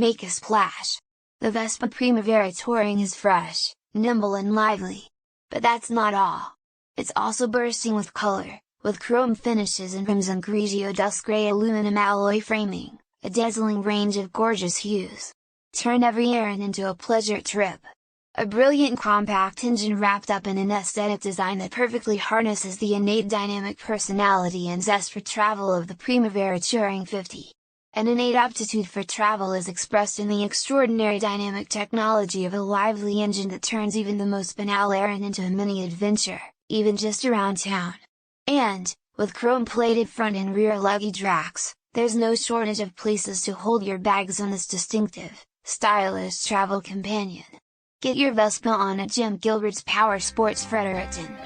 make a splash. The Vespa Primavera Touring is fresh, nimble and lively. But that's not all. It's also bursting with color, with chrome finishes and rims and Grigio Dust grey aluminum alloy framing, a dazzling range of gorgeous hues. Turn every errand into a pleasure trip. A brilliant compact engine wrapped up in an aesthetic design that perfectly harnesses the innate dynamic personality and zest for travel of the Primavera Touring 50. An innate aptitude for travel is expressed in the extraordinary dynamic technology of a lively engine that turns even the most banal errand into a mini adventure, even just around town. And, with chrome-plated front and rear luggage racks, there's no shortage of places to hold your bags on this distinctive, stylish travel companion. Get your Vespa on at Gilbert's PowerSports Fredericton.